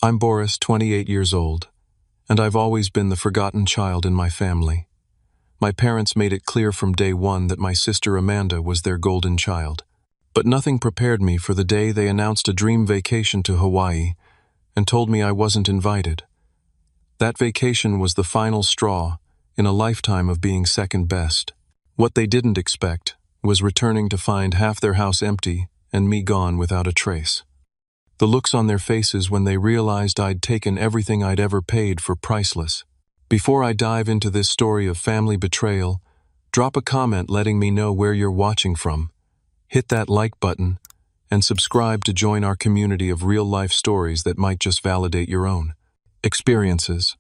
I'm Boris, 28 years old, and I've always been the forgotten child in my family. My parents made it clear from day one that my sister Amanda was their golden child. But nothing prepared me for the day they announced a dream vacation to Hawaii and told me I wasn't invited. That vacation was the final straw in a lifetime of being second best. What they didn't expect was returning to find half their house empty and me gone without a trace. The looks on their faces when they realized I'd taken everything I'd ever paid for priceless. Before I dive into this story of family betrayal, drop a comment letting me know where you're watching from. Hit that like button and subscribe to join our community of real-life stories that might just validate your own experiences.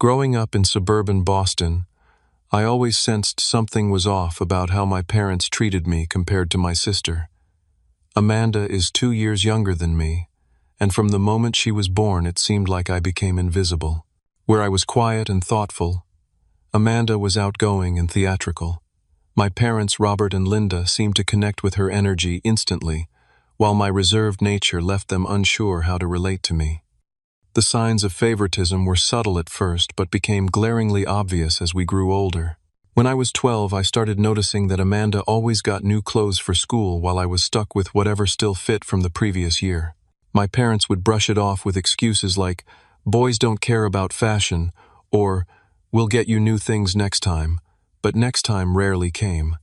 Growing up in suburban Boston, I always sensed something was off about how my parents treated me compared to my sister. Amanda is 2 years younger than me, and from the moment she was born it seemed like I became invisible. Where I was quiet and thoughtful, Amanda was outgoing and theatrical. My parents, Robert and Linda, seemed to connect with her energy instantly, while my reserved nature left them unsure how to relate to me. The signs of favoritism were subtle at first, but became glaringly obvious as we grew older. When I was 12, I started noticing that Amanda always got new clothes for school while I was stuck with whatever still fit from the previous year. My parents would brush it off with excuses like, "Boys don't care about fashion," or "We'll get you new things next time," but next time rarely came.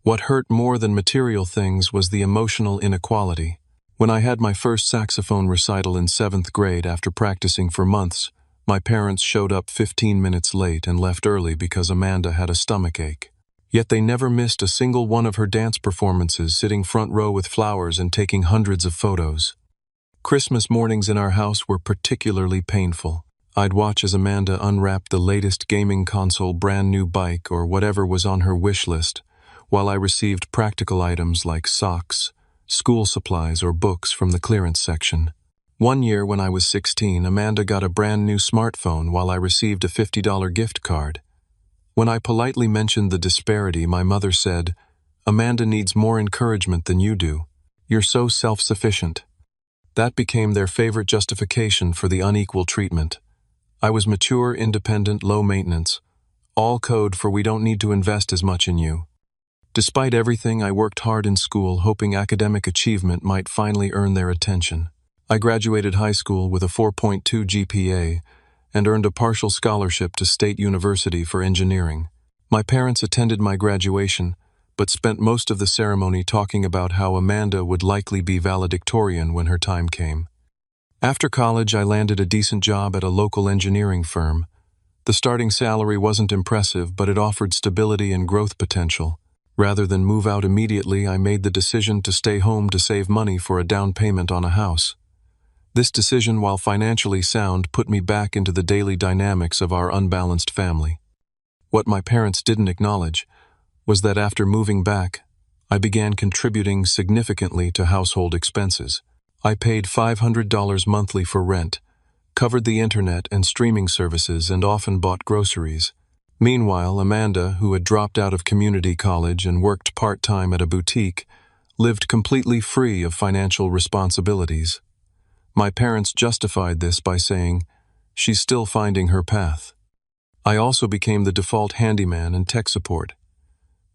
What hurt more than material things was the emotional inequality. When I had my first saxophone recital in 7th grade after practicing for months, my parents showed up 15 minutes late and left early because Amanda had a stomachache. Yet they never missed a single one of her dance performances, sitting front row with flowers and taking hundreds of photos. Christmas mornings in our house were particularly painful. I'd watch as Amanda unwrapped the latest gaming console, brand new bike, or whatever was on her wish list, while I received practical items like socks, school supplies, or books from the clearance section. One year when I was 16, Amanda got a brand new smartphone while I received a $50 gift card. When I politely mentioned the disparity, my mother said, "Amanda needs more encouragement than you do. You're so self-sufficient." That became their favorite justification for the unequal treatment. I was mature, independent, low maintenance, all code for "we don't need to invest as much in you." Despite everything, I worked hard in school, hoping academic achievement might finally earn their attention. I graduated high school with a 4.2 GPA and earned a partial scholarship to State University for engineering. My parents attended my graduation, but spent most of the ceremony talking about how Amanda would likely be valedictorian when her time came. After college, I landed a decent job at a local engineering firm. The starting salary wasn't impressive, but it offered stability and growth potential. Rather than move out immediately, I made the decision to stay home to save money for a down payment on a house. This decision, while financially sound, put me back into the daily dynamics of our unbalanced family. What my parents didn't acknowledge was that after moving back, I began contributing significantly to household expenses. I paid $500 monthly for rent, covered the internet and streaming services, and often bought groceries. Meanwhile, Amanda, who had dropped out of community college and worked part-time at a boutique, lived completely free of financial responsibilities. My parents justified this by saying, "She's still finding her path." I also became the default handyman and tech support.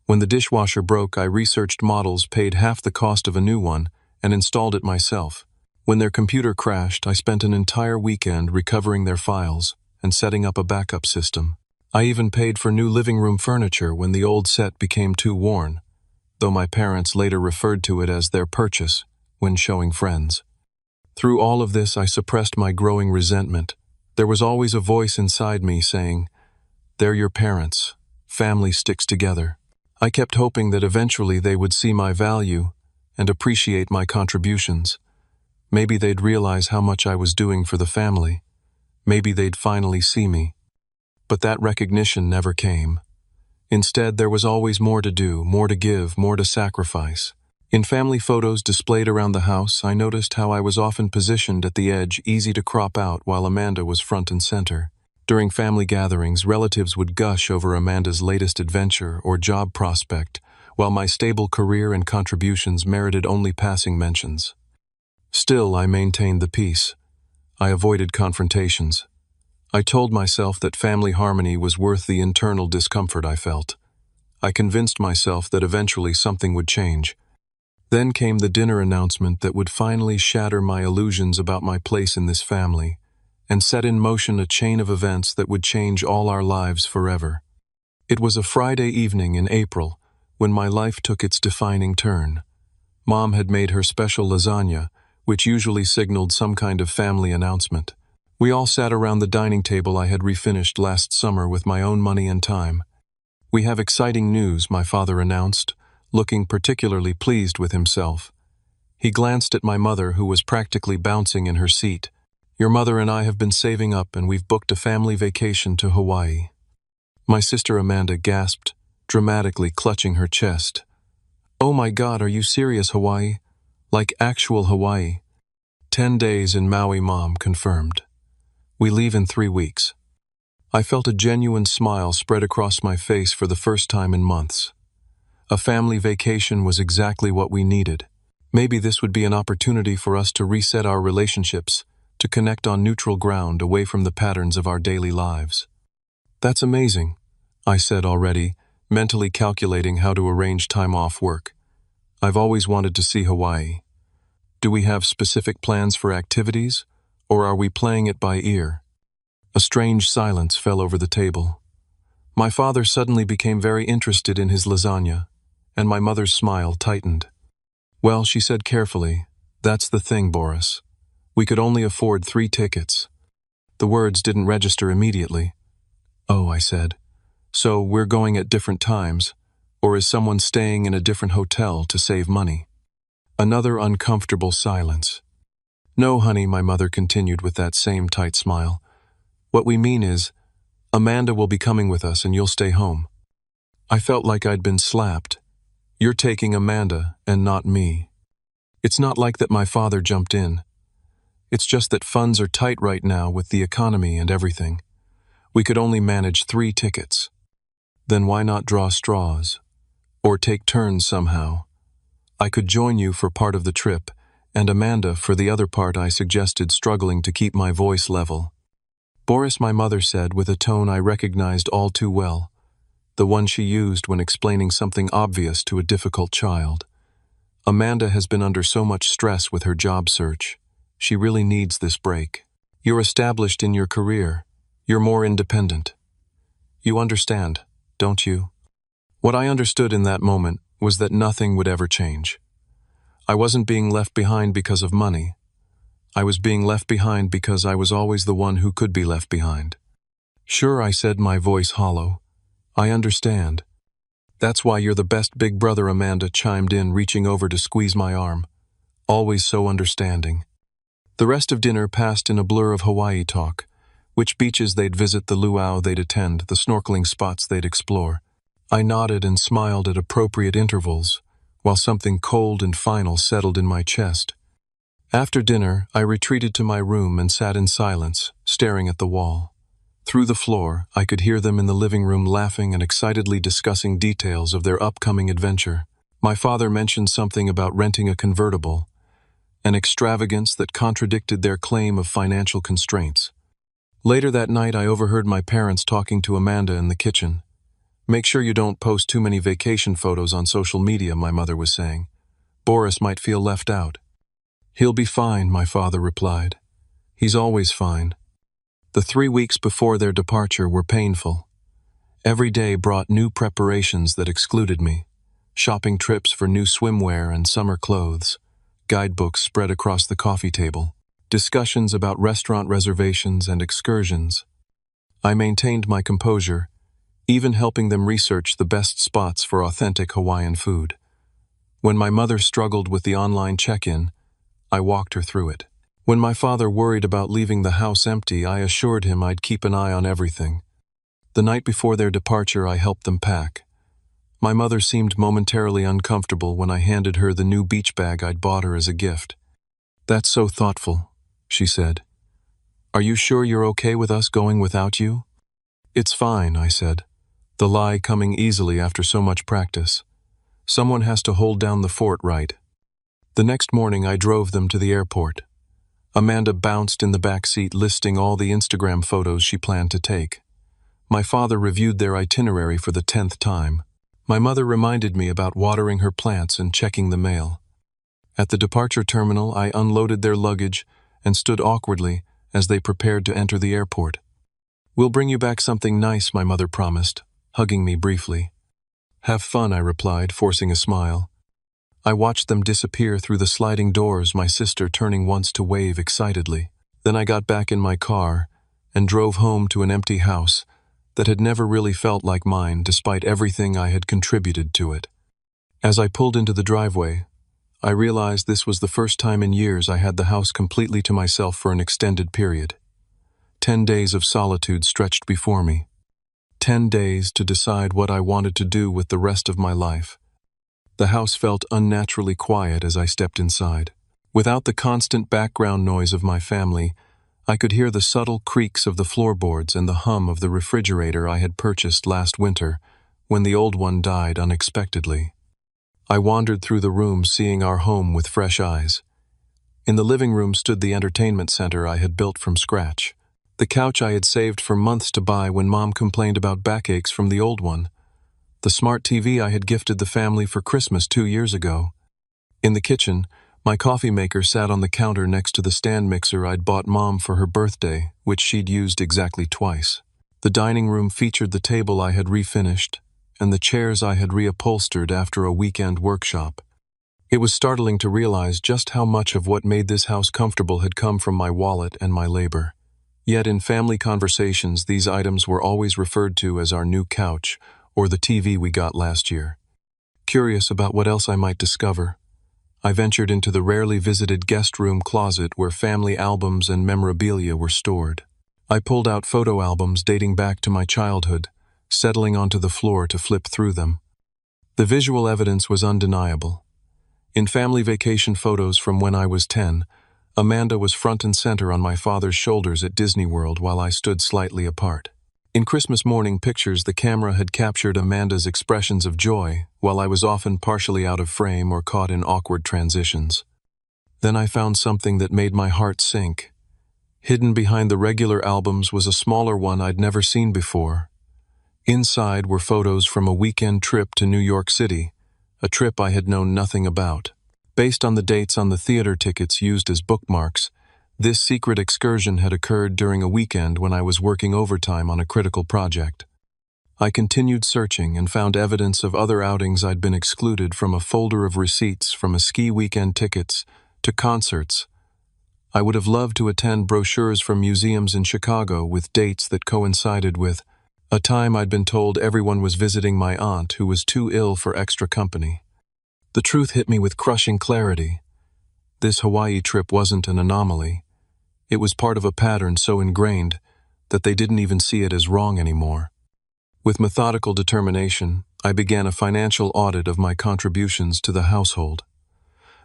When the dishwasher broke, I researched models, paid half the cost of a new one, and installed it myself. When their computer crashed, I spent an entire weekend recovering their files and setting up a backup system. I even paid for new living room furniture when the old set became too worn, though my parents later referred to it as their purchase when showing friends. Through all of this, I suppressed my growing resentment. There was always a voice inside me saying, "They're your parents. Family sticks together." I kept hoping that eventually they would see my value and appreciate my contributions. Maybe they'd realize how much I was doing for the family. Maybe they'd finally see me. But that recognition never came. Instead, there was always more to do, more to give, more to sacrifice. In family photos displayed around the house, I noticed how I was often positioned at the edge, easy to crop out, while Amanda was front and center. During family gatherings, relatives would gush over Amanda's latest adventure or job prospect, while my stable career and contributions merited only passing mentions. Still, I maintained the peace. I avoided confrontations. I told myself that family harmony was worth the internal discomfort I felt. I convinced myself that eventually something would change. Then came the dinner announcement that would finally shatter my illusions about my place in this family and set in motion a chain of events that would change all our lives forever. It was a Friday evening in April when my life took its defining turn. Mom had made her special lasagna, which usually signaled some kind of family announcement. We all sat around the dining table I had refinished last summer with my own money and time. "We have exciting news," my father announced, looking particularly pleased with himself. He glanced at my mother, who was practically bouncing in her seat. "Your mother and I have been saving up, and we've booked a family vacation to Hawaii." My sister Amanda gasped, dramatically clutching her chest. "Oh my God, are you serious, Hawaii? Like actual Hawaii?" 10 days in Maui, Mom confirmed. "We leave in 3 weeks." I felt a genuine smile spread across my face for the first time in months. A family vacation was exactly what we needed. Maybe this would be an opportunity for us to reset our relationships, to connect on neutral ground away from the patterns of our daily lives. "That's amazing," I said already, mentally calculating how to arrange time off work. "I've always wanted to see Hawaii. Do we have specific plans for activities, or are we playing it by ear?" A strange silence fell over the table. My father suddenly became very interested in his lasagna, and my mother's smile tightened. "Well," she said carefully, "that's the thing, Boris. We could only afford 3 tickets." The words didn't register immediately. "Oh," I said. "So we're going at different times, or is someone staying in a different hotel to save money?" Another uncomfortable silence. "No, honey," my mother continued with that same tight smile. "What we mean is, Amanda will be coming with us and you'll stay home." I felt like I'd been slapped. "You're taking Amanda and not me." It's not like that my father jumped in. It's just that funds are tight right now with the economy and everything. We could only manage 3 tickets. Then why not draw straws? Or take turns somehow? I could join you for part of the trip, and Amanda for the other part, I suggested, struggling to keep my voice level. "Boris," my mother said with a tone I recognized all too well, the one she used when explaining something obvious to a difficult child. "Amanda has been under so much stress with her job search. She really needs this break. You're established in your career. You're more independent. You understand, don't you?" What I understood in that moment was that nothing would ever change. I wasn't being left behind because of money. I was being left behind because I was always the one who could be left behind. "Sure," I said, my voice hollow. "I understand." "That's why you're the best big brother," Amanda chimed in, reaching over to squeeze my arm. "Always so understanding." The rest of dinner passed in a blur of Hawaii talk. Which beaches they'd visit, the luau they'd attend, the snorkeling spots they'd explore. I nodded and smiled at appropriate intervals, while something cold and final settled in my chest. After dinner, I retreated to my room and sat in silence, staring at the wall. Through the floor, I could hear them in the living room laughing and excitedly discussing details of their upcoming adventure. My father mentioned something about renting a convertible, an extravagance that contradicted their claim of financial constraints. Later that night, I overheard my parents talking to Amanda in the kitchen. "Make sure you don't post too many vacation photos on social media," my mother was saying. "Boris might feel left out." "He'll be fine," my father replied. "He's always fine." The 3 weeks before their departure were painful. Every day brought new preparations that excluded me. Shopping trips for new swimwear and summer clothes. Guidebooks spread across the coffee table. Discussions about restaurant reservations and excursions. I maintained my composure, even helping them research the best spots for authentic Hawaiian food. When my mother struggled with the online check-in, I walked her through it. When my father worried about leaving the house empty, I assured him I'd keep an eye on everything. The night before their departure, I helped them pack. My mother seemed momentarily uncomfortable when I handed her the new beach bag I'd bought her as a gift. "That's so thoughtful," she said. "Are you sure you're okay with us going without you?" "It's fine," I said, the lie coming easily after so much practice. "Someone has to hold down the fort, right?" The next morning, I drove them to the airport. Amanda bounced in the back seat, listing all the Instagram photos she planned to take. My father reviewed their itinerary for the 10th time. My mother reminded me about watering her plants and checking the mail. At the departure terminal, I unloaded their luggage and stood awkwardly as they prepared to enter the airport. "We'll bring you back something nice," my mother promised, hugging me briefly. "Have fun," I replied, forcing a smile. I watched them disappear through the sliding doors, my sister turning once to wave excitedly. Then I got back in my car and drove home to an empty house that had never really felt like mine despite everything I had contributed to it. As I pulled into the driveway, I realized this was the first time in years I had the house completely to myself for an extended period. 10 days of solitude stretched before me. 10 days to decide what I wanted to do with the rest of my life. The house felt unnaturally quiet as I stepped inside. Without the constant background noise of my family, I could hear the subtle creaks of the floorboards and the hum of the refrigerator I had purchased last winter when the old one died unexpectedly. I wandered through the room, seeing our home with fresh eyes. In the living room stood the entertainment center I had built from scratch. The couch I had saved for months to buy when Mom complained about backaches from the old one. The smart TV I had gifted the family for Christmas 2 years ago. In the kitchen, my coffee maker sat on the counter next to the stand mixer I'd bought Mom for her birthday, which she'd used exactly twice. The dining room featured the table I had refinished and the chairs I had reupholstered after a weekend workshop. It was startling to realize just how much of what made this house comfortable had come from my wallet and my labor. Yet in family conversations, these items were always referred to as our new couch or the TV we got last year. Curious about what else I might discover, I ventured into the rarely visited guest room closet where family albums and memorabilia were stored. I pulled out photo albums dating back to my childhood, settling onto the floor to flip through them. The visual evidence was undeniable. In family vacation photos from when I was 10, Amanda was front and center on my father's shoulders at Disney World while I stood slightly apart. In Christmas morning pictures, the camera had captured Amanda's expressions of joy, while I was often partially out of frame or caught in awkward transitions. Then I found something that made my heart sink. Hidden behind the regular albums was a smaller one I'd never seen before. Inside were photos from a weekend trip to New York City, a trip I had known nothing about. Based on the dates on the theater tickets used as bookmarks, this secret excursion had occurred during a weekend when I was working overtime on a critical project. I continued searching and found evidence of other outings I'd been excluded, from a folder of receipts from a ski weekend tickets to concerts. I would have loved to attend brochures from museums in Chicago with dates that coincided with a time I'd been told everyone was visiting my aunt who was too ill for extra company. The truth hit me with crushing clarity. This Hawaii trip wasn't an anomaly. It was part of a pattern so ingrained that they didn't even see it as wrong anymore. With methodical determination, I began a financial audit of my contributions to the household.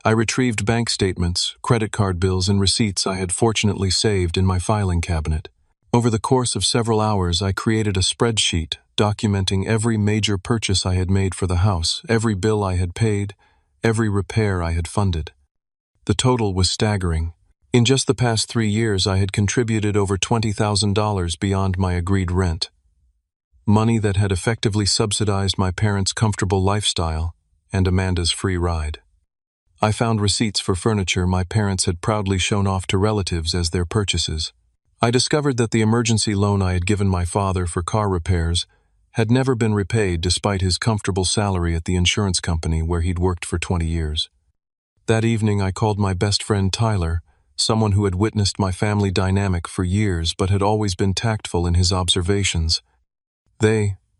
I retrieved bank statements, credit card bills, and receipts I had fortunately saved in my filing cabinet. Over the course of several hours, I created a spreadsheet documenting every major purchase I had made for the house, every bill I had paid, every repair I had funded. The total was staggering. In just the past 3 years, I had contributed over $20,000 beyond my agreed rent. Money that had effectively subsidized my parents' comfortable lifestyle and Amanda's free ride. I found receipts for furniture my parents had proudly shown off to relatives as their purchases. I discovered that the emergency loan I had given my father for car repairs had never been repaid despite his comfortable salary at the insurance company where he'd worked for 20 years. That evening, I called my best friend Tyler, someone who had witnessed my family dynamic for years but had always been tactful in his observations.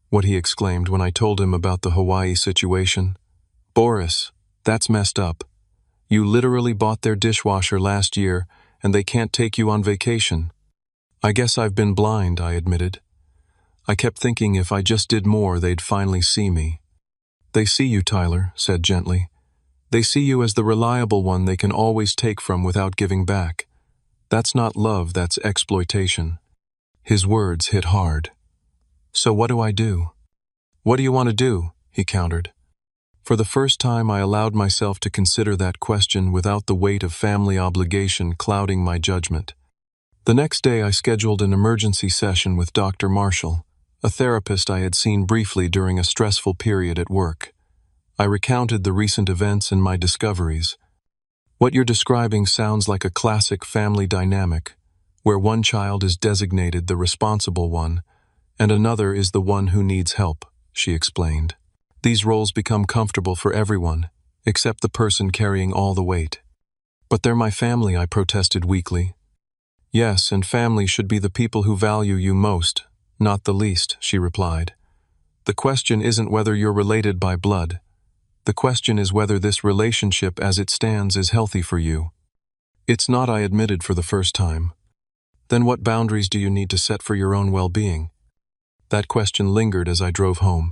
What he exclaimed when I told him about the Hawaii situation. "Boris, that's messed up. You literally bought their dishwasher last year and they can't take you on vacation." "I guess I've been blind," I admitted. I kept thinking if I just did more, they'd finally see me. "They see you," Tyler said gently. "They see you as the reliable one they can always take from without giving back. That's not love, that's exploitation." His words hit hard. "So what do I do?" "What do you want to do?" he countered. For the first time, I allowed myself to consider that question without the weight of family obligation clouding my judgment. The next day, I scheduled an emergency session with Dr. Marshall, a therapist I had seen briefly during a stressful period at work. I recounted the recent events and my discoveries. What you're describing sounds like a classic family dynamic, where one child is designated the responsible one, and another is the one who needs help, she explained. These roles become comfortable for everyone, except the person carrying all the weight. But they're my family, I protested weakly. Yes, and family should be the people who value you most, not the least, she replied. The question isn't whether you're related by blood. The question is whether this relationship as it stands is healthy for you. It's not, I admitted for the first time. Then what boundaries do you need to set for your own well-being? That question lingered as I drove home.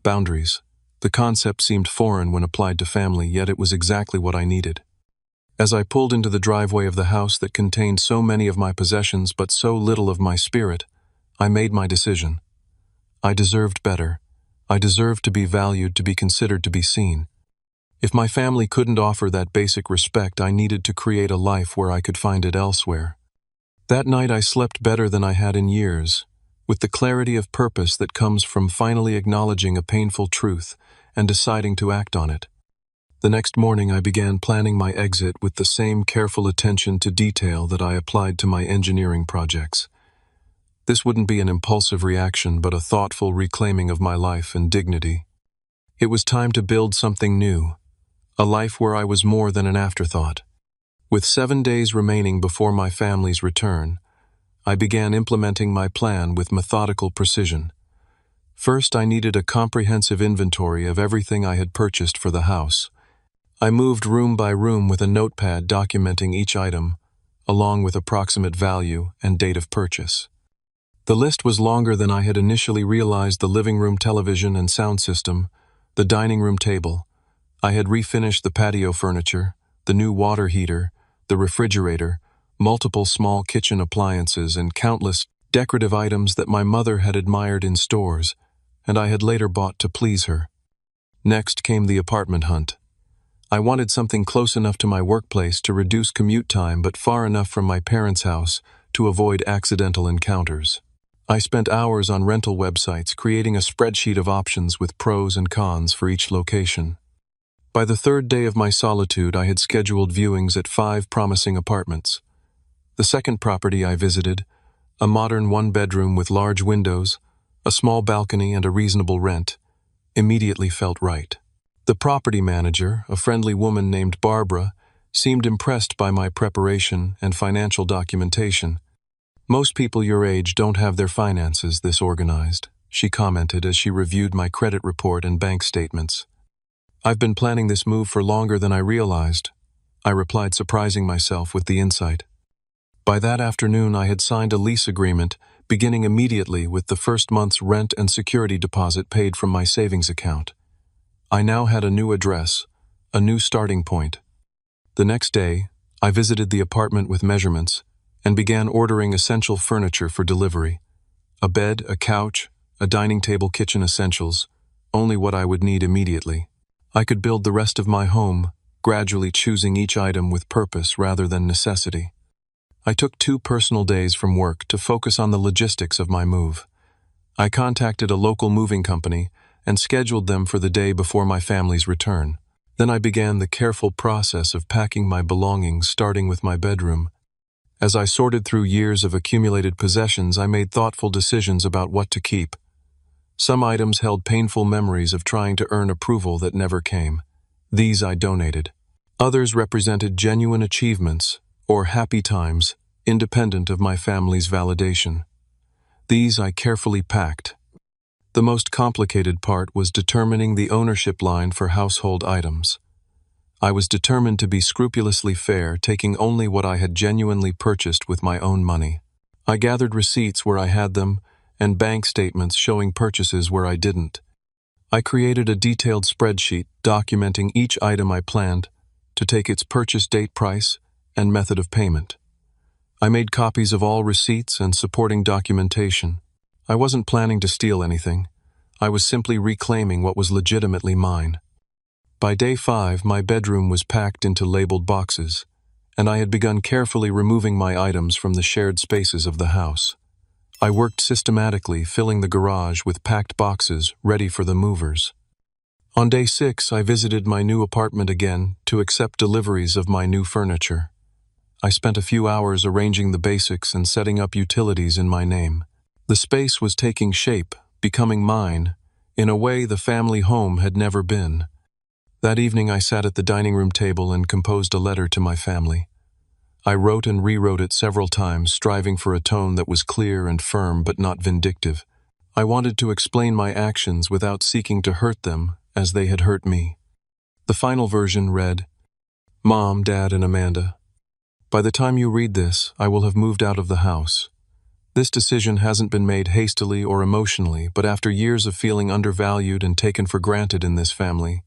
Boundaries. The concept seemed foreign when applied to family, yet it was exactly what I needed. As I pulled into the driveway of the house that contained so many of my possessions but so little of my spirit, I made my decision. I deserved better. I deserved to be valued, to be considered, to be seen. If my family couldn't offer that basic respect, I needed to create a life where I could find it elsewhere. That night I slept better than I had in years, with the clarity of purpose that comes from finally acknowledging a painful truth and deciding to act on it. The next morning I began planning my exit with the same careful attention to detail that I applied to my engineering projects. This wouldn't be an impulsive reaction, but a thoughtful reclaiming of my life and dignity. It was time to build something new, a life where I was more than an afterthought. With 7 days remaining before my family's return, I began implementing my plan with methodical precision. First, I needed a comprehensive inventory of everything I had purchased for the house. I moved room by room with a notepad documenting each item, along with approximate value and date of purchase. The list was longer than I had initially realized: the living room television and sound system, the dining room table. I had refinished the patio furniture, the new water heater, the refrigerator, multiple small kitchen appliances, and countless decorative items that my mother had admired in stores, and I had later bought to please her. Next came the apartment hunt. I wanted something close enough to my workplace to reduce commute time, but far enough from my parents' house to avoid accidental encounters. I spent hours on rental websites creating a spreadsheet of options with pros and cons for each location. By the third day of my solitude, I had scheduled viewings at 5 promising apartments. The second property I visited, a modern one-bedroom with large windows, a small balcony, and a reasonable rent, immediately felt right. The property manager, a friendly woman named Barbara, seemed impressed by my preparation and financial documentation. Most people your age don't have their finances this organized, she commented as she reviewed my credit report and bank statements. I've been planning this move for longer than I realized, I replied, surprising myself with the insight. By that afternoon, I had signed a lease agreement, beginning immediately with the first month's rent and security deposit paid from my savings account. I now had a new address, a new starting point. The next day, I visited the apartment with measurements and began ordering essential furniture for delivery. A bed, a couch, a dining table, kitchen essentials, only what I would need immediately. I could build the rest of my home, gradually choosing each item with purpose rather than necessity. I took 2 personal days from work to focus on the logistics of my move. I contacted a local moving company and scheduled them for the day before my family's return. Then I began the careful process of packing my belongings, starting with my bedroom. As I sorted through years of accumulated possessions, I made thoughtful decisions about what to keep. Some items held painful memories of trying to earn approval that never came. These I donated. Others represented genuine achievements or happy times, independent of my family's validation. These I carefully packed. The most complicated part was determining the ownership line for household items. I was determined to be scrupulously fair, taking only what I had genuinely purchased with my own money. I gathered receipts where I had them, and bank statements showing purchases where I didn't. I created a detailed spreadsheet documenting each item I planned to take its purchase date, price, and method of payment. I made copies of all receipts and supporting documentation. I wasn't planning to steal anything. I was simply reclaiming what was legitimately mine. By day 5, my bedroom was packed into labeled boxes, and I had begun carefully removing my items from the shared spaces of the house. I worked systematically, filling the garage with packed boxes ready for the movers. On day 6, I visited my new apartment again to accept deliveries of my new furniture. I spent a few hours arranging the basics and setting up utilities in my name. The space was taking shape, becoming mine, in a way the family home had never been. That evening I sat at the dining room table and composed a letter to my family. I wrote and rewrote it several times, striving for a tone that was clear and firm but not vindictive. I wanted to explain my actions without seeking to hurt them as they had hurt me. The final version read, "Mom, Dad, and Amanda, by the time you read this, I will have moved out of the house. This decision hasn't been made hastily or emotionally, but after years of feeling undervalued and taken for granted in this family.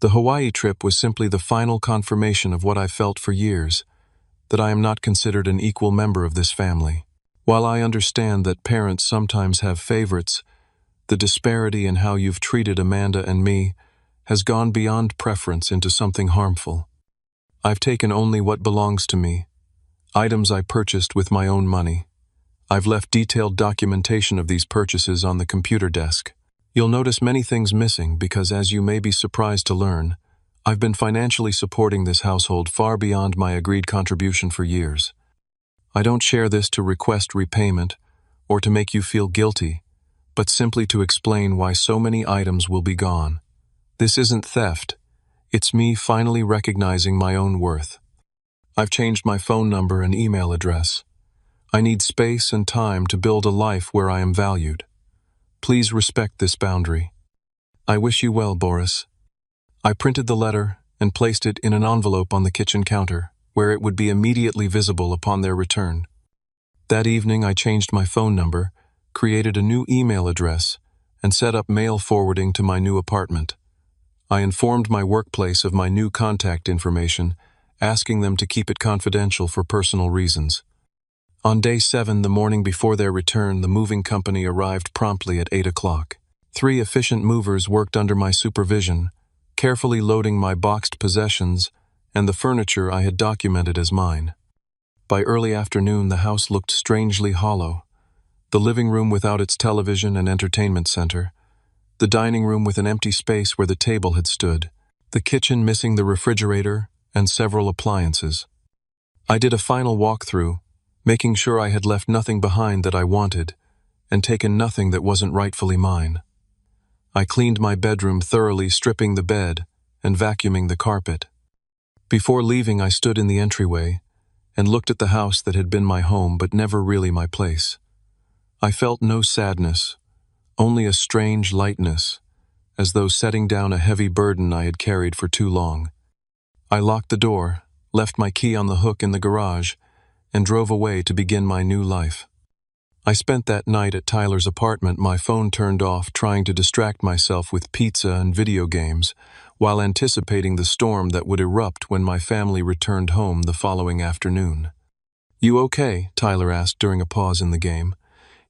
The Hawaii trip was simply the final confirmation of what I've felt for years, that I am not considered an equal member of this family. While I understand that parents sometimes have favorites, the disparity in how you've treated Amanda and me has gone beyond preference into something harmful. I've taken only what belongs to me, items I purchased with my own money. I've left detailed documentation of these purchases on the computer desk. You'll notice many things missing because, as you may be surprised to learn, I've been financially supporting this household far beyond my agreed contribution for years. I don't share this to request repayment or to make you feel guilty, but simply to explain why so many items will be gone. This isn't theft. It's me finally recognizing my own worth. I've changed my phone number and email address. I need space and time to build a life where I am valued. Please respect this boundary. I wish you well, Boris." I printed the letter and placed it in an envelope on the kitchen counter, where it would be immediately visible upon their return. That evening I changed my phone number, created a new email address, and set up mail forwarding to my new apartment. I informed my workplace of my new contact information, asking them to keep it confidential for personal reasons. On day 7, the morning before their return, the moving company arrived promptly at 8 o'clock. 3 efficient movers worked under my supervision, carefully loading my boxed possessions and the furniture I had documented as mine. By early afternoon, the house looked strangely hollow. The living room without its television and entertainment center, the dining room with an empty space where the table had stood, the kitchen missing the refrigerator and several appliances. I did a final walkthrough, making sure I had left nothing behind that I wanted and taken nothing that wasn't rightfully mine. I cleaned my bedroom thoroughly, stripping the bed and vacuuming the carpet. Before leaving, I stood in the entryway and looked at the house that had been my home but never really my place. I felt no sadness, only a strange lightness, as though setting down a heavy burden I had carried for too long. I locked the door, left my key on the hook in the garage, and drove away to begin my new life. I spent that night at Tyler's apartment, my phone turned off, trying to distract myself with pizza and video games, while anticipating the storm that would erupt when my family returned home the following afternoon. "You okay?" Tyler asked during a pause in the game.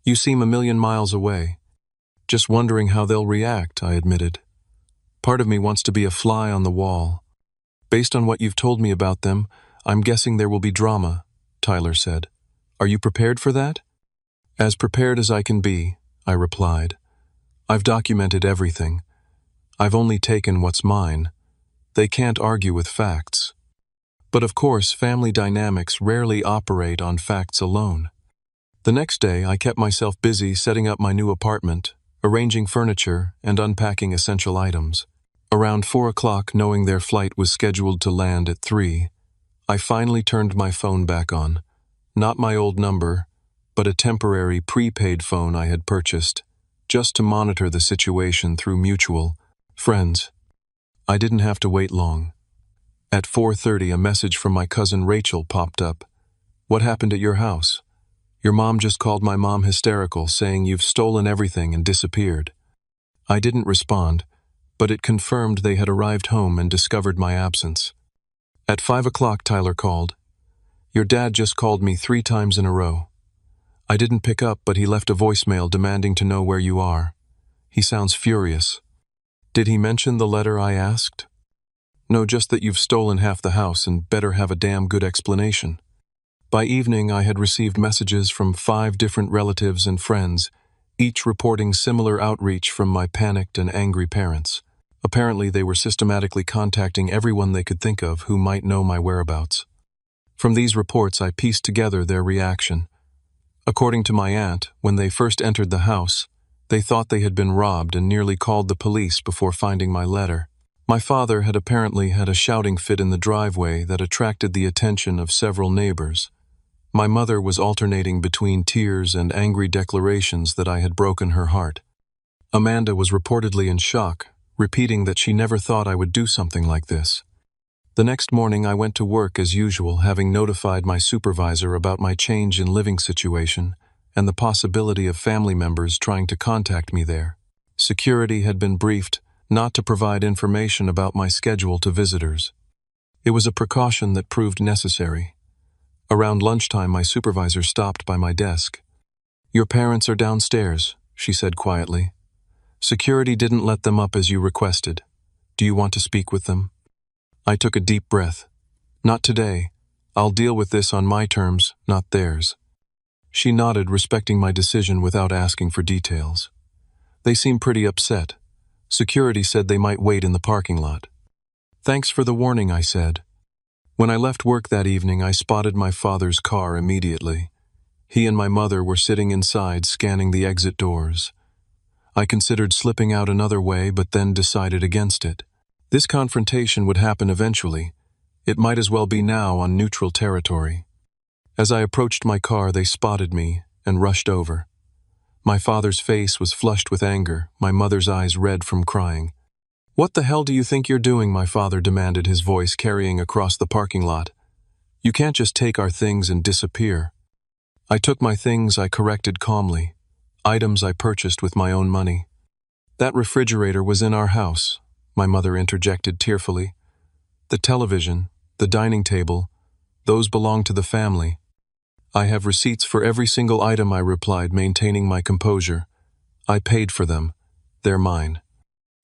"You seem a million miles away." "Just wondering how they'll react," I admitted. "Part of me wants to be a fly on the wall. Based on what you've told me about them, I'm guessing there will be drama," Tyler said. "Are you prepared for that?" "As prepared as I can be," I replied. "I've documented everything. I've only taken what's mine. They can't argue with facts. But of course, family dynamics rarely operate on facts alone." The next day, I kept myself busy setting up my new apartment, arranging furniture, and unpacking essential items. Around 4 o'clock, knowing their flight was scheduled to land at 3, I finally turned my phone back on. Not my old number, but a temporary prepaid phone I had purchased, just to monitor the situation through mutual friends. I didn't have to wait long. At 4:30, a message from my cousin Rachel popped up. "What happened at your house? Your mom just called my mom hysterical, saying you've stolen everything and disappeared." I didn't respond, but it confirmed they had arrived home and discovered my absence. At 5 o'clock, Tyler called. "Your dad just called me 3 times in a row. I didn't pick up, but he left a voicemail demanding to know where you are. He sounds furious." "Did he mention the letter?" I asked. No, just that you've stolen half the house and better have a damn good explanation. By evening, I had received messages from 5 different relatives and friends, each reporting similar outreach from my panicked and angry parents. Apparently, they were systematically contacting everyone they could think of who might know my whereabouts. From these reports, I pieced together their reaction. According to my aunt, when they first entered the house, they thought they had been robbed and nearly called the police before finding my letter. My father had apparently had a shouting fit in the driveway that attracted the attention of several neighbors. My mother was alternating between tears and angry declarations that I had broken her heart. Amanda was reportedly in shock, repeating that she never thought I would do something like this. The next morning I went to work as usual, having notified my supervisor about my change in living situation and the possibility of family members trying to contact me there. Security had been briefed not to provide information about my schedule to visitors. It was a precaution that proved necessary. Around lunchtime, my supervisor stopped by my desk. "Your parents are downstairs," she said quietly. "Security didn't let them up as you requested. Do you want to speak with them?" I took a deep breath. "Not today. I'll deal with this on my terms, not theirs." She nodded, respecting my decision without asking for details. They seemed pretty upset. Security said they might wait in the parking lot. "Thanks for the warning," I said. When I left work that evening, I spotted my father's car immediately. He and my mother were sitting inside, scanning the exit doors. I considered slipping out another way, but then decided against it. This confrontation would happen eventually. It might as well be now on neutral territory. As I approached my car, they spotted me and rushed over. My father's face was flushed with anger, my mother's eyes red from crying. "What the hell do you think you're doing?" my father demanded, his voice carrying across the parking lot. "You can't just take our things and disappear." I took my things, I corrected calmly. Items I purchased with my own money. "That refrigerator was in our house," my mother interjected tearfully. "The television, the dining table, those belong to the family." "I have receipts for every single item," I replied, maintaining my composure. "I paid for them. They're mine."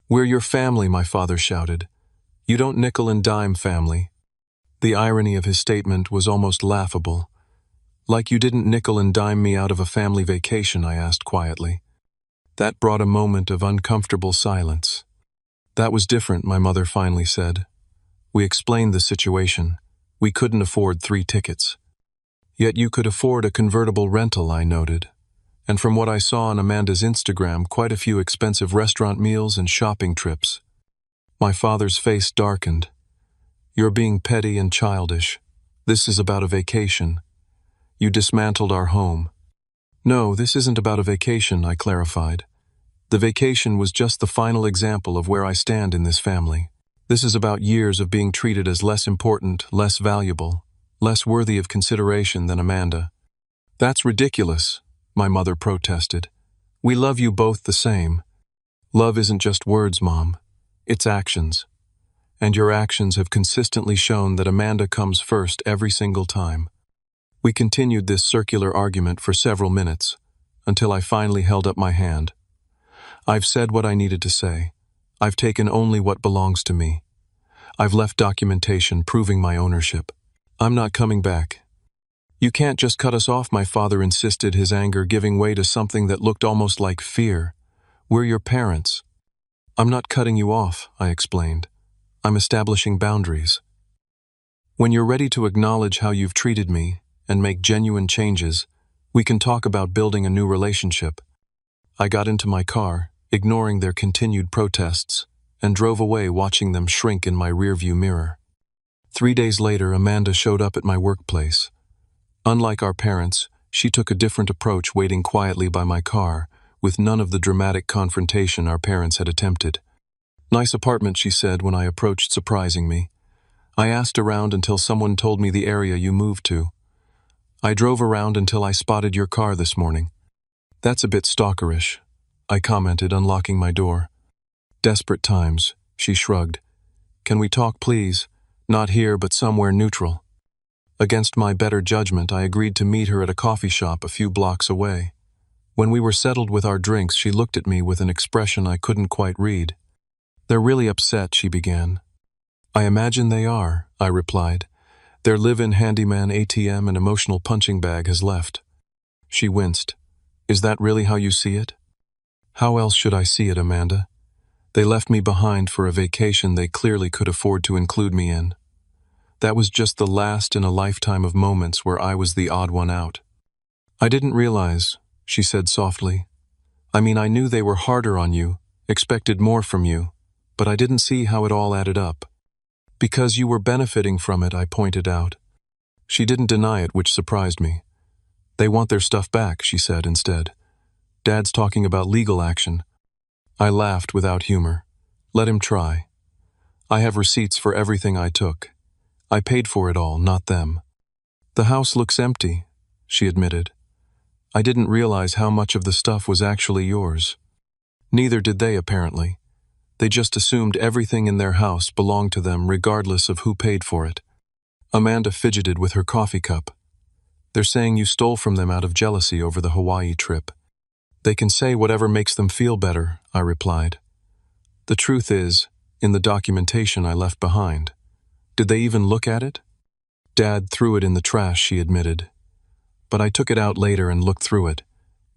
"We're your family," my father shouted. "You don't nickel and dime family." The irony of his statement was almost laughable. "Like you didn't nickel and dime me out of a family vacation?" I asked quietly. That brought a moment of uncomfortable silence. "That was different," my mother finally said. "We explained the situation. We couldn't afford 3 tickets. Yet you could afford a convertible rental," I noted. "And from what I saw on Amanda's Instagram, quite a few expensive restaurant meals and shopping trips." My father's face darkened. "You're being petty and childish. This is about a vacation. You dismantled our home." "No, this isn't about a vacation," I clarified. "The vacation was just the final example of where I stand in this family. This is about years of being treated as less important, less valuable, less worthy of consideration than Amanda." "That's ridiculous," my mother protested. "We love you both the same. Love isn't just words, Mom. It's actions. And your actions have consistently shown that Amanda comes first every single time." We continued this circular argument for several minutes, until I finally held up my hand. "I've said what I needed to say. I've taken only what belongs to me. I've left documentation proving my ownership. I'm not coming back." "You can't just cut us off," my father insisted, his anger giving way to something that looked almost like fear. "We're your parents." "I'm not cutting you off," I explained. "I'm establishing boundaries. When you're ready to acknowledge how you've treated me and make genuine changes, we can talk about building a new relationship." I got into my car, ignoring their continued protests, and drove away, watching them shrink in my rearview mirror. 3 days later, Amanda showed up at my workplace. Unlike our parents, she took a different approach, waiting quietly by my car, with none of the dramatic confrontation our parents had attempted. "Nice apartment," she said when I approached, surprising me. "I asked around until someone told me the area you moved to. I drove around until I spotted your car this morning." "That's a bit stalkerish," I commented, unlocking my door. "Desperate times," she shrugged. "Can we talk, please? Not here, but somewhere neutral." Against my better judgment, I agreed to meet her at a coffee shop a few blocks away. When we were settled with our drinks, she looked at me with an expression I couldn't quite read. "They're really upset," she began. I imagine they are, I replied. Their live-in handyman ATM and emotional punching bag has left. She winced. Is that really how you see it? How else should I see it, Amanda? They left me behind for a vacation they clearly could afford to include me in. That was just the last in a lifetime of moments where I was the odd one out. I didn't realize, she said softly. I mean, I knew they were harder on you, expected more from you, but I didn't see how it all added up. Because you were benefiting from it, I pointed out. She didn't deny it, which surprised me. They want their stuff back, she said instead. Dad's talking about legal action. I laughed without humor. Let him try. I have receipts for everything I took. I paid for it all, not them. The house looks empty, she admitted. I didn't realize how much of the stuff was actually yours. Neither did they, apparently. They just assumed everything in their house belonged to them regardless of who paid for it. Amanda fidgeted with her coffee cup. They're saying you stole from them out of jealousy over the Hawaii trip. They can say whatever makes them feel better, I replied. The truth is, in the documentation I left behind. Did they even look at it? Dad threw it in the trash, she admitted. But I took it out later and looked through it.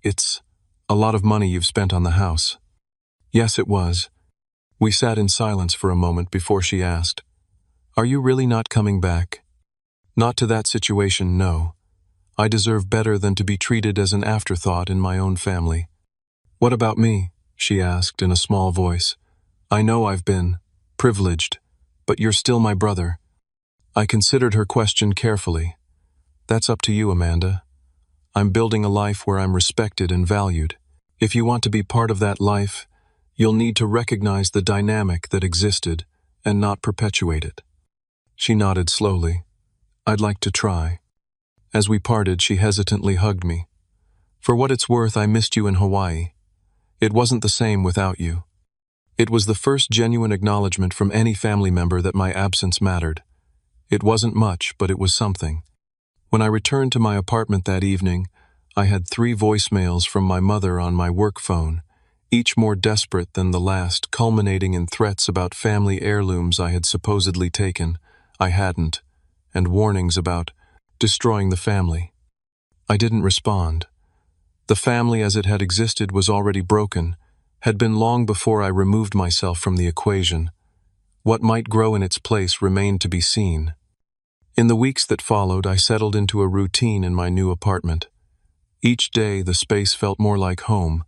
It's a lot of money you've spent on the house. Yes, it was. We sat in silence for a moment before she asked, Are you really not coming back? Not to that situation, no. I deserve better than to be treated as an afterthought in my own family. What about me? She asked in a small voice. I know I've been privileged, but you're still my brother. I considered her question carefully. That's up to you, Amanda. I'm building a life where I'm respected and valued. If you want to be part of that life, you'll need to recognize the dynamic that existed and not perpetuate it. She nodded slowly. I'd like to try. As we parted, she hesitantly hugged me. For what it's worth, I missed you in Hawaii. It wasn't the same without you. It was the first genuine acknowledgement from any family member that my absence mattered. It wasn't much, but it was something. When I returned to my apartment that evening, I had 3 voicemails from my mother on my work phone, each more desperate than the last, culminating in threats about family heirlooms I had supposedly taken, I hadn't, and warnings about destroying the family. I didn't respond. The family as it had existed was already broken, had been long before I removed myself from the equation. What might grow in its place remained to be seen. In the weeks that followed, I settled into a routine in my new apartment. Each day, the space felt more like home,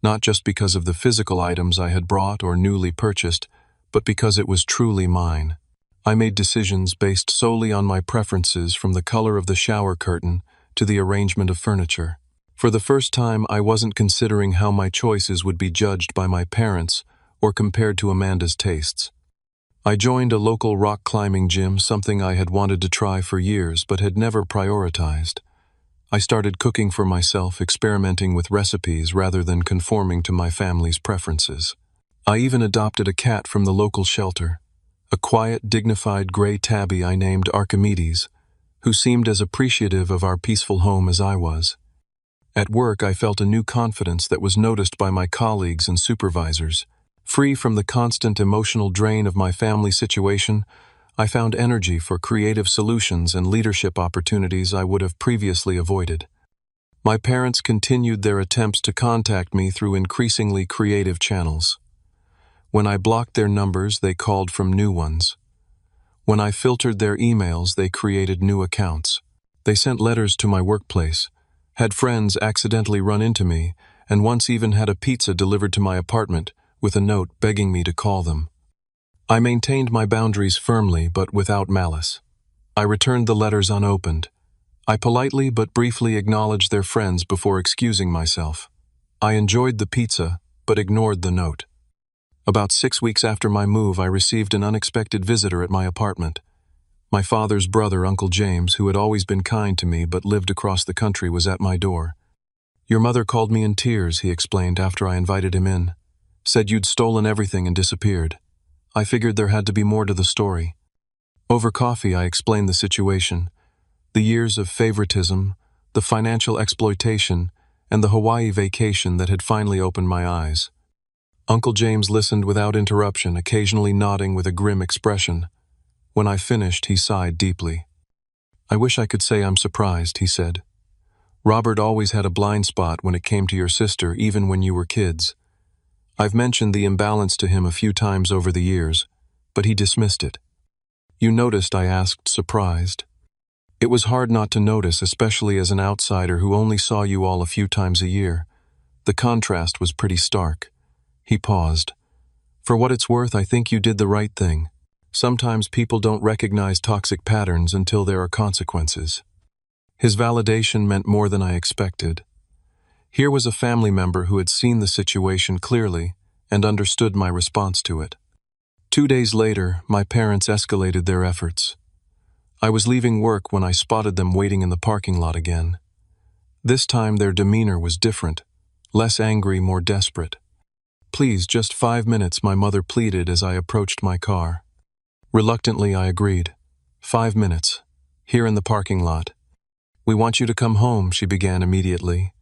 not just because of the physical items I had brought or newly purchased, but because it was truly mine. I made decisions based solely on my preferences, from the color of the shower curtain to the arrangement of furniture. For the first time, I wasn't considering how my choices would be judged by my parents or compared to Amanda's tastes. I joined a local rock climbing gym, something I had wanted to try for years but had never prioritized. I started cooking for myself, experimenting with recipes rather than conforming to my family's preferences. I even adopted a cat from the local shelter, a quiet, dignified gray tabby I named Archimedes, who seemed as appreciative of our peaceful home as I was. At work, I felt a new confidence that was noticed by my colleagues and supervisors. Free from the constant emotional drain of my family situation, I found energy for creative solutions and leadership opportunities I would have previously avoided. My parents continued their attempts to contact me through increasingly creative channels. When I blocked their numbers, they called from new ones. When I filtered their emails, they created new accounts. They sent letters to my workplace, had friends accidentally run into me, and once even had a pizza delivered to my apartment with a note begging me to call them. I maintained my boundaries firmly but without malice. I returned the letters unopened. I politely but briefly acknowledged their friends before excusing myself. I enjoyed the pizza but ignored the note. About 6 weeks after my move, I received an unexpected visitor at my apartment. My father's brother, Uncle James, who had always been kind to me but lived across the country, was at my door. Your mother called me in tears, he explained after I invited him in. Said you'd stolen everything and disappeared. I figured there had to be more to the story. Over coffee, I explained the situation, the years of favoritism, the financial exploitation, and the Hawaii vacation that had finally opened my eyes. Uncle James listened without interruption, occasionally nodding with a grim expression. When I finished, he sighed deeply. "I wish I could say I'm surprised," he said. "Robert always had a blind spot when it came to your sister, even when you were kids. I've mentioned the imbalance to him a few times over the years, but he dismissed it." "You noticed?" I asked, surprised. It was hard not to notice, especially as an outsider who only saw you all a few times a year. The contrast was pretty stark. He paused. "For what it's worth, I think you did the right thing. Sometimes people don't recognize toxic patterns until there are consequences." His validation meant more than I expected. Here was a family member who had seen the situation clearly and understood my response to it. 2 days later, my parents escalated their efforts. I was leaving work when I spotted them waiting in the parking lot again. This time their demeanor was different, less angry, more desperate. "Please, just 5 minutes," my mother pleaded as I approached my car. Reluctantly, I agreed. 5 minutes, here in the parking lot. "We want you to come home," she began immediately.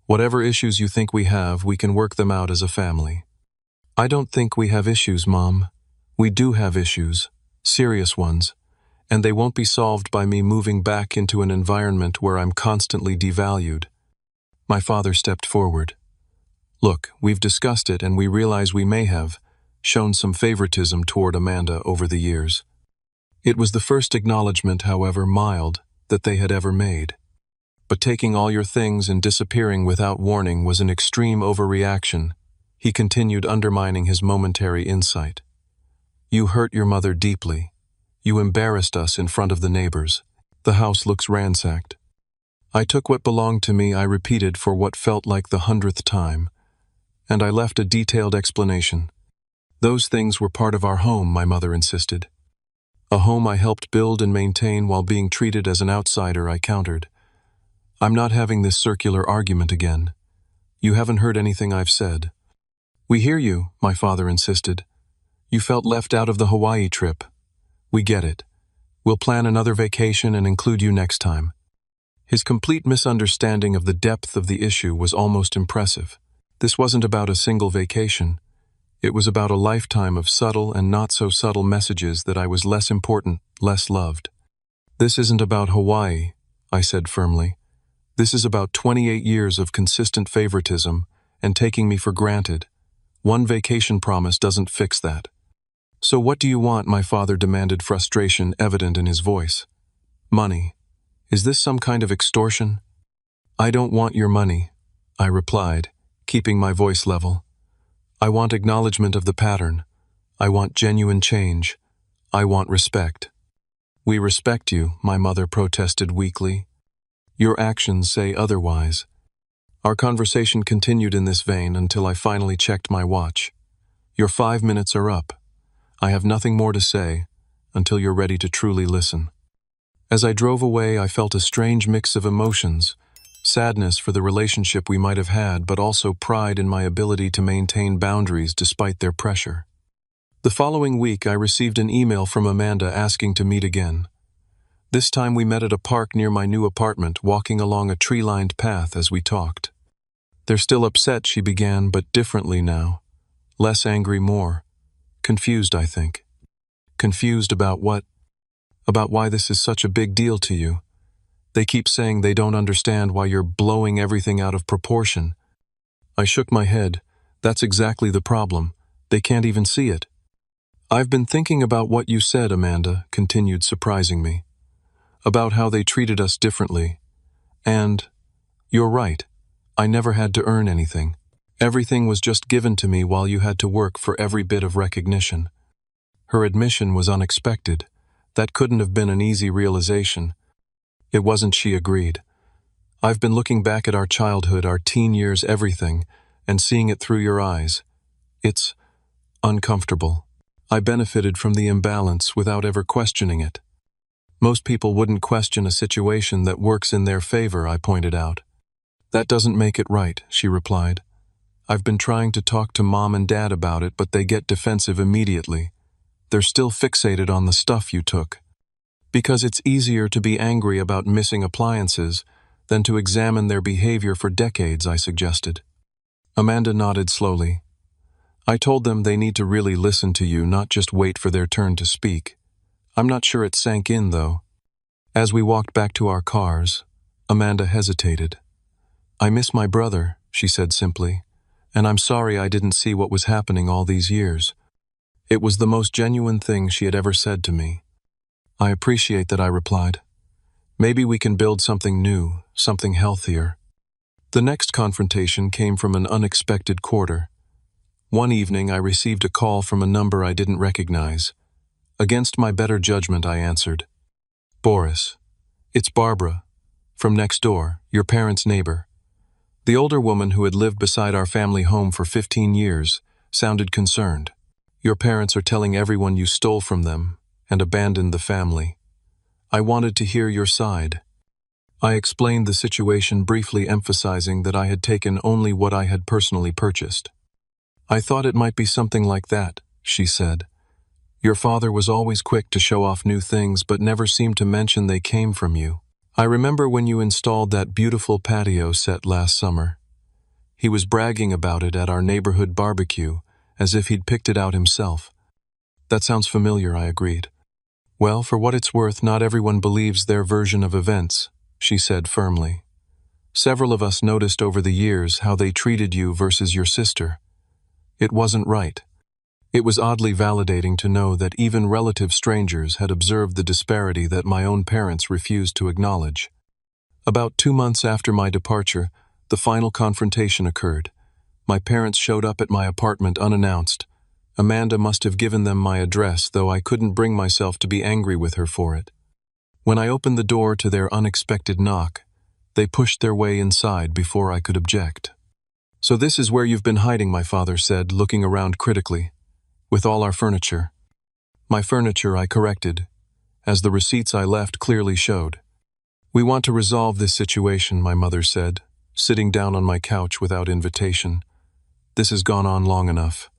"Whatever issues you think we have, we can work them out as a family." "I don't think we have issues, Mom. We do have issues, serious ones, and they won't be solved by me moving back into an environment where I'm constantly devalued." My father stepped forward. "Look, we've discussed it and we realize we may have shown some favoritism toward Amanda over the years." It was the first acknowledgement, however mild, that they had ever made. "But taking all your things and disappearing without warning was an extreme overreaction," he continued, undermining his momentary insight. "You hurt your mother deeply. You embarrassed us in front of the neighbors. The house looks ransacked." I took what belonged to me, I repeated for what felt like the 100th time, and I left a detailed explanation. "Those things were part of our home," my mother insisted. "A home I helped build and maintain while being treated as an outsider," I countered. "I'm not having this circular argument again. You haven't heard anything I've said." "We hear you," my father insisted. "You felt left out of the Hawaii trip. We get it. We'll plan another vacation and include you next time." His complete misunderstanding of the depth of the issue was almost impressive. This wasn't about a single vacation. It was about a lifetime of subtle and not-so-subtle messages that I was less important, less loved. "This isn't about Hawaii," I said firmly. "This is about 28 years of consistent favoritism and taking me for granted. One vacation promise doesn't fix that." "So what do you want?" my father demanded, frustration evident in his voice. "Money. Is this some kind of extortion?" "I don't want your money," I replied, keeping my voice level. "I want acknowledgement of the pattern. I want genuine change. I want respect." "We respect you," my mother protested weakly. "Your actions say otherwise." Our conversation continued in this vein until I finally checked my watch. "Your 5 minutes are up. I have nothing more to say until you're ready to truly listen." As I drove away, I felt a strange mix of emotions. Sadness for the relationship we might have had, but also pride in my ability to maintain boundaries despite their pressure. The following week, I received an email from Amanda asking to meet again. This time we met at a park near my new apartment, walking along a tree-lined path as we talked. "They're still upset," she began, "but differently now. Less angry, more confused, I think." "Confused about what?" "About why this is such a big deal to you. They keep saying they don't understand why you're blowing everything out of proportion." I shook my head. "That's exactly the problem. They can't even see it." "I've been thinking about what you said," Amanda continued, surprising me. "About how they treated us differently. And you're right. I never had to earn anything. Everything was just given to me while you had to work for every bit of recognition." Her admission was unexpected. That couldn't have been an easy realization. It wasn't, she agreed. "I've been looking back at our childhood, our teen years, everything, and seeing it through your eyes. It's uncomfortable. I benefited from the imbalance without ever questioning it." "Most people wouldn't question a situation that works in their favor," I pointed out. "That doesn't make it right," she replied. "I've been trying to talk to Mom and Dad about it, but they get defensive immediately. They're still fixated on the stuff you took. Because it's easier to be angry about missing appliances than to examine their behavior for decades," I suggested. Amanda nodded slowly. "I told them they need to really listen to you, not just wait for their turn to speak. I'm not sure it sank in, though. As we walked back to our cars, Amanda hesitated. "I miss my brother," she said simply, "and I'm sorry I didn't see what was happening all these years." It was the most genuine thing she had ever said to me. "I appreciate that," I replied. "Maybe we can build something new, something healthier." The next confrontation came from an unexpected quarter. One evening, I received a call from a number I didn't recognize. Against my better judgment, I answered. "Boris, it's Barbara, from next door, your parents' neighbor." The older woman who had lived beside our family home for 15 years sounded concerned. "Your parents are telling everyone you stole from them and abandoned the family. I wanted to hear your side." I explained the situation, briefly emphasizing that I had taken only what I had personally purchased. "I thought it might be something like that," she said. "Your father was always quick to show off new things but never seemed to mention they came from you. I remember when you installed that beautiful patio set last summer. He was bragging about it at our neighborhood barbecue, as if he'd picked it out himself." "That sounds familiar," I agreed. "Well, for what it's worth, not everyone believes their version of events," she said firmly. "Several of us noticed over the years how they treated you versus your sister. It wasn't right." It was oddly validating to know that even relative strangers had observed the disparity that my own parents refused to acknowledge. About 2 months after my departure, the final confrontation occurred. My parents showed up at my apartment unannounced. Amanda must have given them my address, though I couldn't bring myself to be angry with her for it. When I opened the door to their unexpected knock, they pushed their way inside before I could object. "So this is where you've been hiding," my father said, looking around critically. "With all our furniture." "My furniture," I corrected, as the receipts I left clearly showed. "We want to resolve this situation," my mother said, sitting down on my couch without invitation. "This has gone on long enough."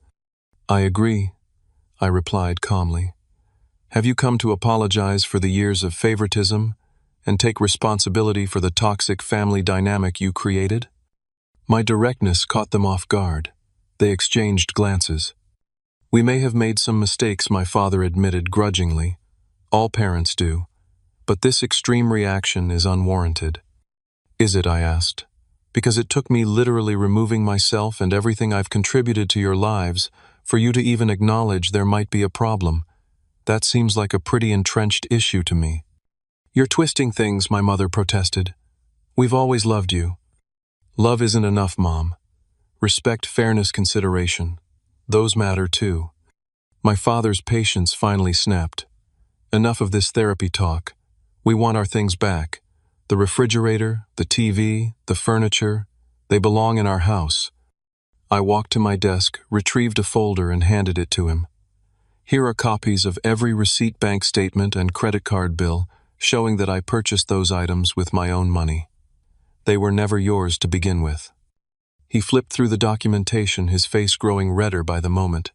"I agree," I replied calmly. "Have you come to apologize for the years of favoritism and take responsibility for the toxic family dynamic you created?" My directness caught them off guard. They exchanged glances. "We may have made some mistakes," my father admitted grudgingly. "All parents do. But this extreme reaction is unwarranted." "Is it?" I asked. "Because it took me literally removing myself and everything I've contributed to your lives for you to even acknowledge there might be a problem. That seems like a pretty entrenched issue to me." "You're twisting things," my mother protested. "We've always loved you." "Love isn't enough, Mom. Respect, fairness, consideration. Those matter too." My father's patience finally snapped. "Enough of this therapy talk. We want our things back. The refrigerator, the TV, the furniture, they belong in our house." I walked to my desk, retrieved a folder, and handed it to him. "Here are copies of every receipt, bank statement, and credit card bill, showing that I purchased those items with my own money. They were never yours to begin with." He flipped through the documentation, his face growing redder by the moment.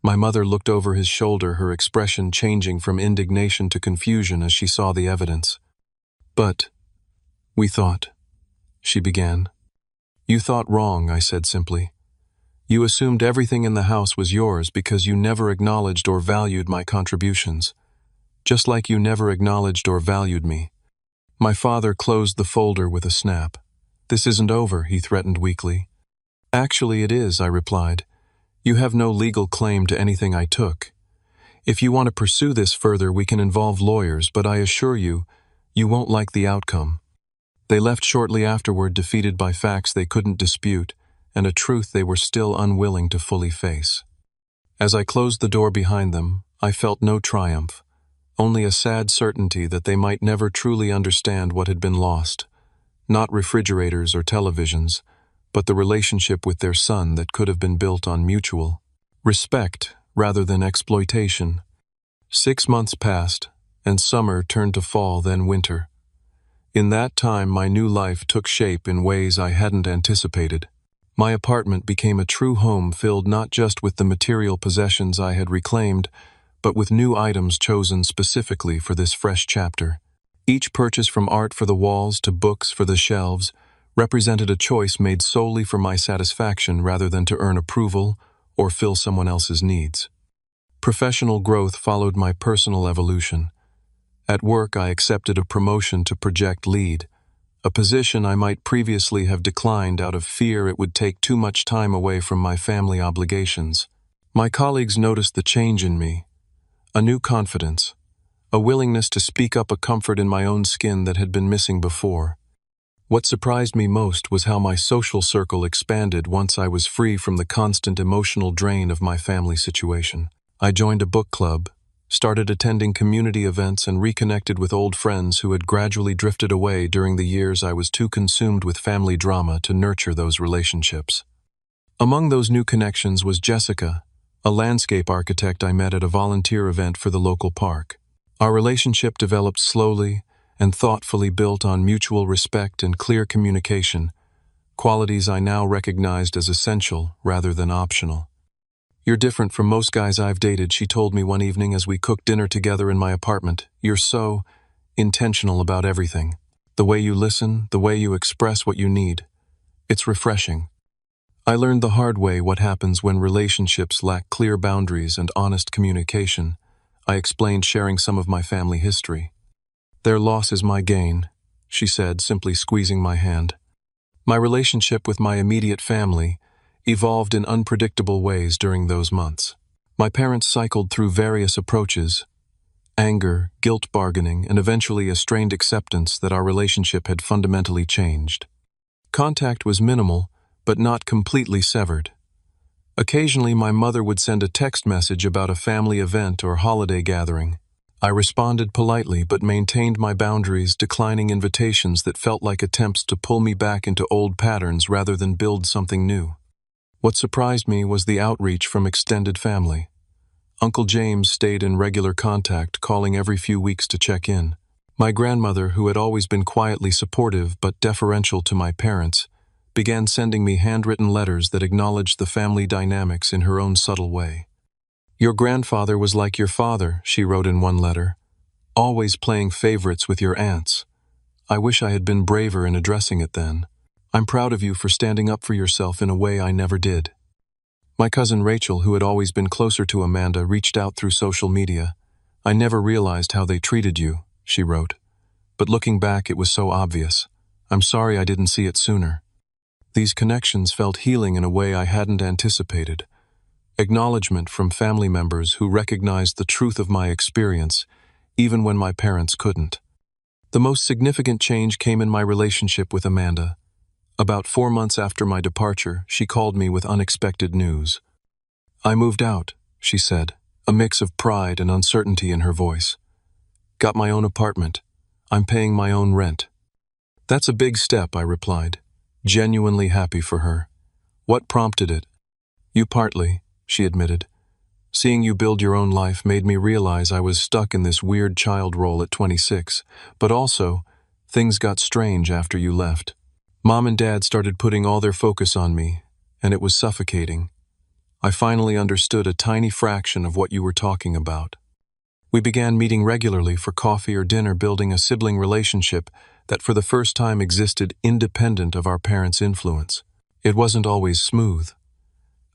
My mother looked over his shoulder, her expression changing from indignation to confusion as she saw the evidence. "But we thought," she began. "You thought wrong," I said simply. "You assumed everything in the house was yours because you never acknowledged or valued my contributions. Just like you never acknowledged or valued me." My father closed the folder with a snap. "This isn't over," he threatened weakly. "Actually, it is," I replied. "You have no legal claim to anything I took. If you want to pursue this further, we can involve lawyers, but I assure you, you won't like the outcome." They left shortly afterward, defeated by facts they couldn't dispute and a truth they were still unwilling to fully face. As I closed the door behind them, I felt no triumph, only a sad certainty that they might never truly understand what had been lost. Not refrigerators or televisions, but the relationship with their son that could have been built on mutual respect rather than exploitation. 6 months passed, and summer turned to fall, then winter. In that time, my new life took shape in ways I hadn't anticipated. My apartment became a true home, filled not just with the material possessions I had reclaimed, but with new items chosen specifically for this fresh chapter. Each purchase, from art for the walls to books for the shelves, represented a choice made solely for my satisfaction rather than to earn approval or fill someone else's needs. Professional growth followed my personal evolution. At work, I accepted a promotion to project lead, a position I might previously have declined out of fear it would take too much time away from my family obligations. My colleagues noticed the change in me, a new confidence, a willingness to speak up, a comfort in my own skin that had been missing before. What surprised me most was how my social circle expanded once I was free from the constant emotional drain of my family situation. I joined a book club, started attending community events, and reconnected with old friends who had gradually drifted away during the years I was too consumed with family drama to nurture those relationships. Among those new connections was Jessica, a landscape architect I met at a volunteer event for the local park. Our relationship developed slowly and thoughtfully, built on mutual respect and clear communication, qualities I now recognized as essential rather than optional. "You're different from most guys I've dated," she told me one evening as we cooked dinner together in my apartment. "You're so intentional about everything. The way you listen, the way you express what you need. It's refreshing." I learned the hard way what happens when relationships lack clear boundaries and honest communication. I explained, sharing some of my family history. "Their loss is my gain," she said, simply squeezing my hand. My relationship with my immediate family evolved in unpredictable ways during those months. My parents cycled through various approaches: anger, guilt bargaining, and eventually a strained acceptance that our relationship had fundamentally changed. Contact was minimal, but not completely severed. Occasionally, my mother would send a text message about a family event or holiday gathering. I responded politely but maintained my boundaries, declining invitations that felt like attempts to pull me back into old patterns rather than build something new. What surprised me was the outreach from extended family. Uncle James stayed in regular contact, calling every few weeks to check in. My grandmother, who had always been quietly supportive but deferential to my parents, began sending me handwritten letters that acknowledged the family dynamics in her own subtle way. "Your grandfather was like your father," she wrote in one letter, "always playing favorites with your aunts. I wish I had been braver in addressing it then. I'm proud of you for standing up for yourself in a way I never did." My cousin Rachel, who had always been closer to Amanda, reached out through social media. "I never realized how they treated you," she wrote. "But looking back, it was so obvious. I'm sorry I didn't see it sooner." These connections felt healing in a way I hadn't anticipated. Acknowledgement from family members who recognized the truth of my experience, even when my parents couldn't. The most significant change came in my relationship with Amanda. About 4 months after my departure, she called me with unexpected news. "I moved out," she said, a mix of pride and uncertainty in her voice. "Got my own apartment. I'm paying my own rent." "That's a big step," I replied, genuinely happy for her. "What prompted it?" "You partly," she admitted. "Seeing you build your own life made me realize I was stuck in this weird child role at 26, but also, things got strange after you left. Mom and Dad started putting all their focus on me, and it was suffocating. I finally understood a tiny fraction of what you were talking about. We began meeting regularly for coffee or dinner, building a sibling relationship that for the first time existed independent of our parents' influence. It wasn't always smooth.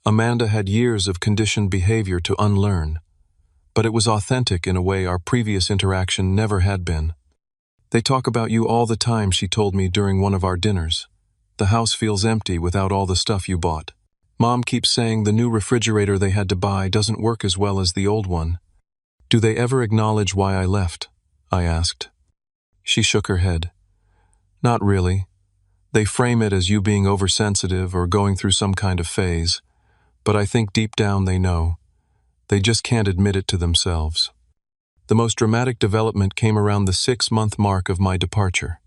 Amanda had years of conditioned behavior to unlearn, but it was authentic in a way our previous interaction never had been. "They talk about you all the time," she told me during one of our dinners. "The house feels empty without all the stuff you bought. Mom keeps saying the new refrigerator they had to buy doesn't work as well as the old one." "Do they ever acknowledge why I left?" I asked. She shook her head. "Not really. They frame it as you being oversensitive or going through some kind of phase. But I think deep down they know. They just can't admit it to themselves." The most dramatic development came around the 6-month mark of my departure.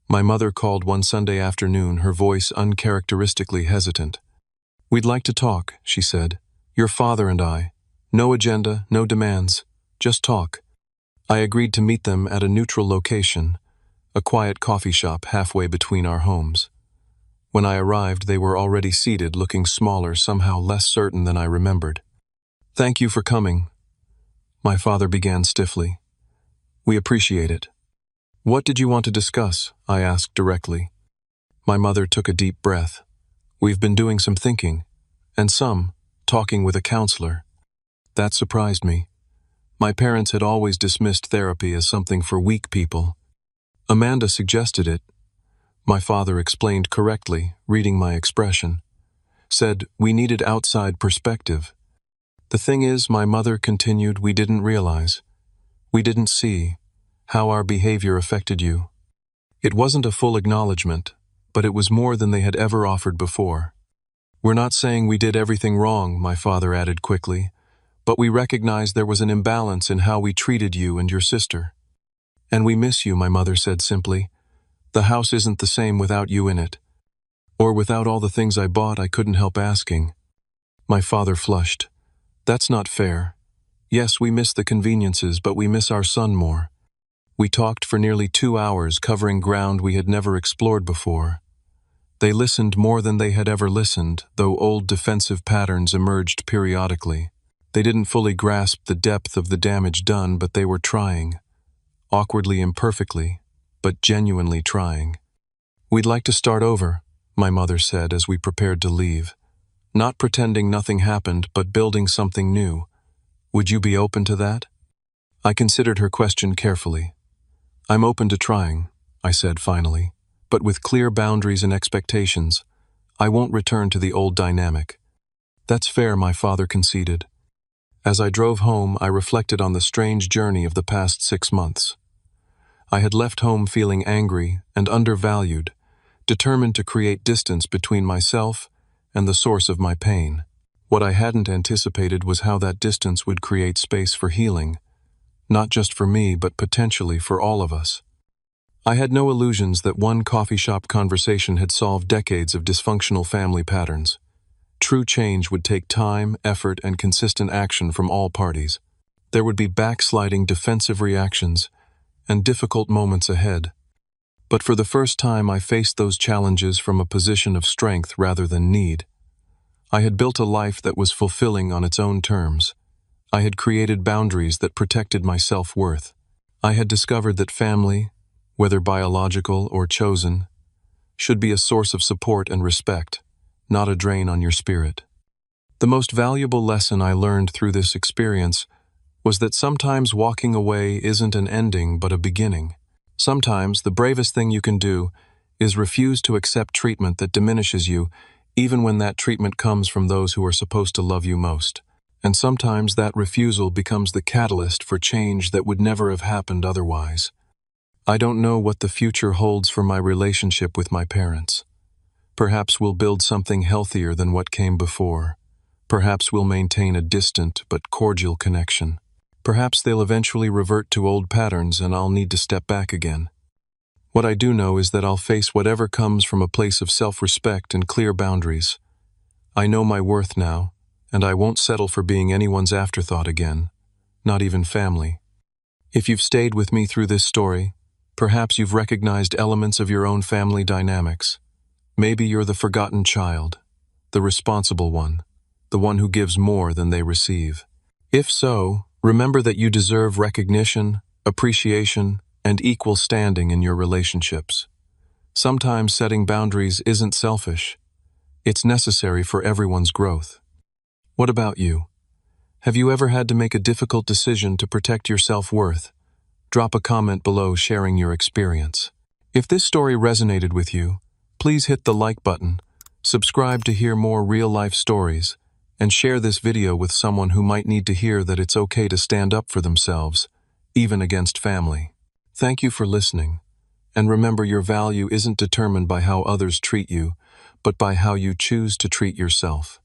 My mother called one Sunday afternoon, her voice uncharacteristically hesitant. "We'd like to talk," she said. "Your father and I. No agenda, no demands. Just talk." I agreed to meet them at a neutral location, a quiet coffee shop halfway between our homes. When I arrived, they were already seated, looking smaller, somehow less certain than I remembered. "Thank you for coming," my father began stiffly. "We appreciate it." "What did you want to discuss?" I asked directly. My mother took a deep breath. "We've been doing some thinking, and some talking with a counselor." That surprised me. My parents had always dismissed therapy as something for weak people. Amanda suggested it. My father explained correctly, reading my expression. Said we needed outside perspective. The thing is, my mother continued, we didn't realize. We didn't see how our behavior affected you. It wasn't a full acknowledgement, but it was more than they had ever offered before. We're not saying we did everything wrong, my father added quickly, but we recognized there was an imbalance in how we treated you and your sister. And we miss you, my mother said simply. The house isn't the same without you in it. Or without all the things I bought, I couldn't help asking. My father flushed. That's not fair. Yes, we miss the conveniences, but we miss our son more. We talked for nearly 2 hours, covering ground we had never explored before. They listened more than they had ever listened, though old defensive patterns emerged periodically. They didn't fully grasp the depth of the damage done, but they were trying. Awkwardly imperfectly, but genuinely trying. We'd like to start over, my mother said as we prepared to leave. Not pretending nothing happened, but building something new. Would you be open to that? I considered her question carefully. I'm open to trying, I said finally, but with clear boundaries and expectations. I won't return to the old dynamic. That's fair, my father conceded. As I drove home, I reflected on the strange journey of the past 6 months. I had left home feeling angry and undervalued, determined to create distance between myself and the source of my pain. What I hadn't anticipated was how that distance would create space for healing, not just for me, but potentially for all of us. I had no illusions that one coffee shop conversation had solved decades of dysfunctional family patterns. True change would take time, effort, and consistent action from all parties. There would be backsliding defensive reactions and difficult moments ahead. But for the first time, I faced those challenges from a position of strength rather than need. I had built a life that was fulfilling on its own terms. I had created boundaries that protected my self-worth. I had discovered that family, whether biological or chosen, should be a source of support and respect, not a drain on your spirit. The most valuable lesson I learned through this experience was that sometimes walking away isn't an ending but a beginning. Sometimes the bravest thing you can do is refuse to accept treatment that diminishes you, even when that treatment comes from those who are supposed to love you most. And sometimes that refusal becomes the catalyst for change that would never have happened otherwise. I don't know what the future holds for my relationship with my parents. Perhaps we'll build something healthier than what came before. Perhaps we'll maintain a distant but cordial connection. Perhaps they'll eventually revert to old patterns and I'll need to step back again. What I do know is that I'll face whatever comes from a place of self-respect and clear boundaries. I know my worth now, and I won't settle for being anyone's afterthought again, not even family. If you've stayed with me through this story, perhaps you've recognized elements of your own family dynamics. Maybe you're the forgotten child, the responsible one, the one who gives more than they receive. If so, remember that you deserve recognition, appreciation, and equal standing in your relationships. Sometimes setting boundaries isn't selfish. It's necessary for everyone's growth. What about you? Have you ever had to make a difficult decision to protect your self-worth? Drop a comment below sharing your experience. If this story resonated with you, please hit the like button, subscribe to hear more real-life stories, and share this video with someone who might need to hear that it's okay to stand up for themselves, even against family. Thank you for listening, and remember your value isn't determined by how others treat you, but by how you choose to treat yourself.